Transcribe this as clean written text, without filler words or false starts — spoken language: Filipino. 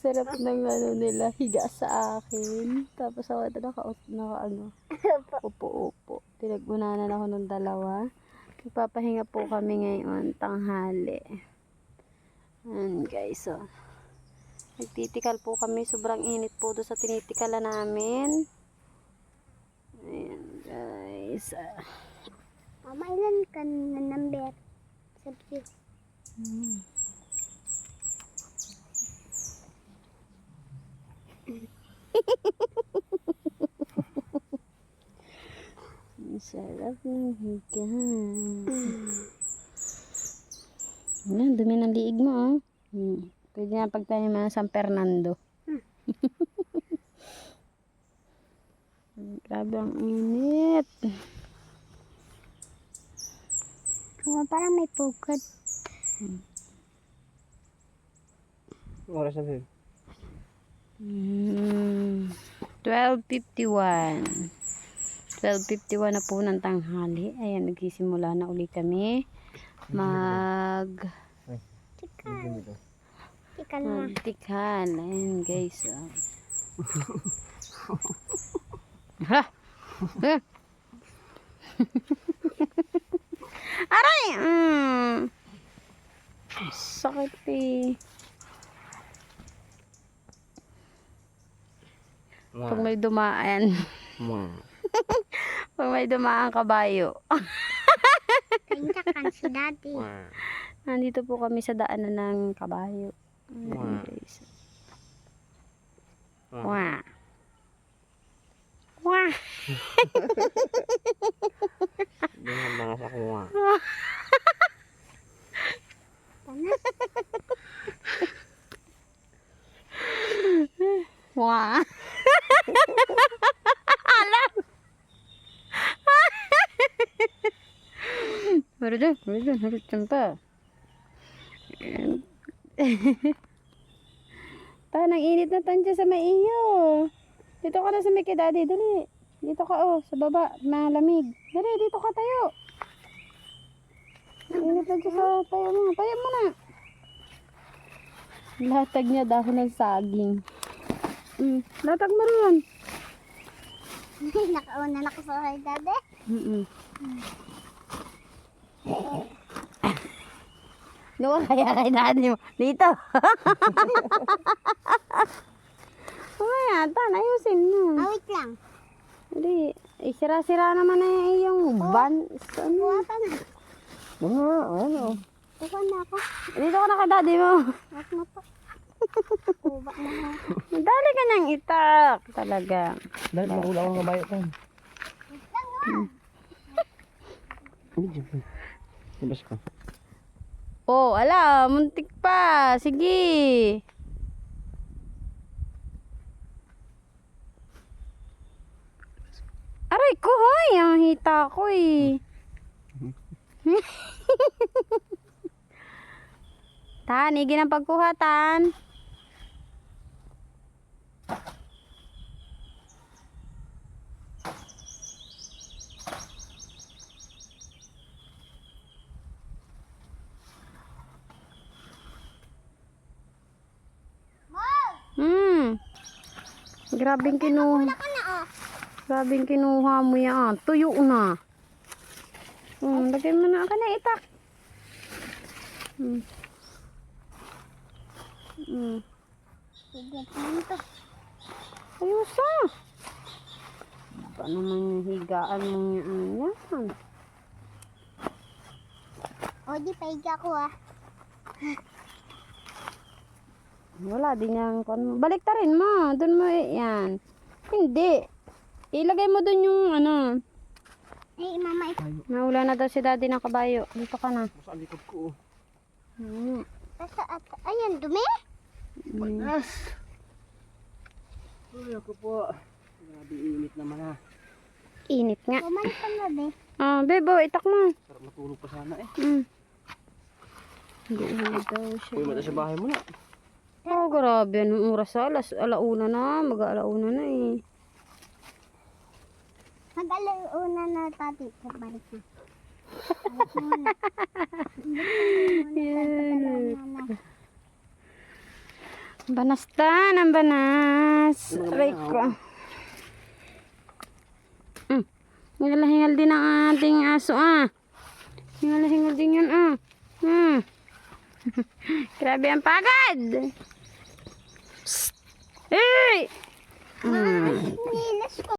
sarap ng ano nila, higa sa akin. Tapos ako ito upo-upo. Tinagunanan ako ng dalawa. Nagpapahinga po kami ngayon, tanghali. Ayan guys, oh. Nagtitikal po kami, sobrang init po doon sa tinitikalan namin. Ayan guys. Mama, ilan ka na number? Sabi. Ang sarap ng higa. Ayan, dumi ng liig mo, oh. Pwede na pagtanim ng San Fernando. Grabe ang init. Parang may pugad. Oras na ba? 12:51. 12:51 na po ng tanghali. Ayan, nagsisimula na uli kami tikal. Ayan guys, oh. Ha! Aray! Sakit eh. Pag may dumaan. Pag may dumaan kabayo. Kaintakan si daddy. Nandito po kami sa daanan ng kabayo. Ayan guys. Wah. Wah. Dengan mga sakuha. Wah. Harus tempat. Tanang init na tansya sa may iyo. Dito ka na sa may kay daddy, dali. Dito ka, oh, sa baba, malamig. Dali, dito ka tayo. Init na sa tayo mo. Tayo mo na. Latag niya dahon ng saging. Latag mo rin. Nakauna na ko sa kay daddy. Luwa kaya kay daddy mo. Dito. Mamaya, ayusin mo. Wait lang. Hindi. Sira-sira naman na yung van. Kuha pa na. Ano? Kuha na ako. Dito ka na kay daddy mo. Wag na po. Kuha na ako. Dali ka nang itak. Talaga. Dahil maula akong kabayo ka. Labas ka. Oh, ala, muntik pa. Sige. Aray ko, hoy. Ang hita ko eh. Tan, igi ng pagkuha, Tan. Grabing kinuha. Grabing kinuha mo yan. Tuyo na. Lagay mo na ka na itak. Sige, punto. Ayos ah. Paano man yung higaan mo yan? O, di paiga ko ah. Wala din yan. Balik ta rin mo. Doon mo yan. Hindi. Ilagay mo doon yung ano. Eh, mama, ito. Naula na daw si daddy ng kabayo. Dito ka na. Sa likod ko. Ayan, dumi? Panas. Ay, ako po. Grabe init naman ha. Init nga. Bumalik ka na, be. Bebo, itak mo. Sarap matulog pa sana eh. Hindi daw siya. Uy, mata sa bahay mo na. Oh, grabe. Anong oras sa alauna na. Mag-alauna na eh. Mag-alauna na tati. Balik na. Banas ang banas. Aray ko. Hingal din ang ating aso Hingal din yun Grabe ang pagad. Psst! Hey!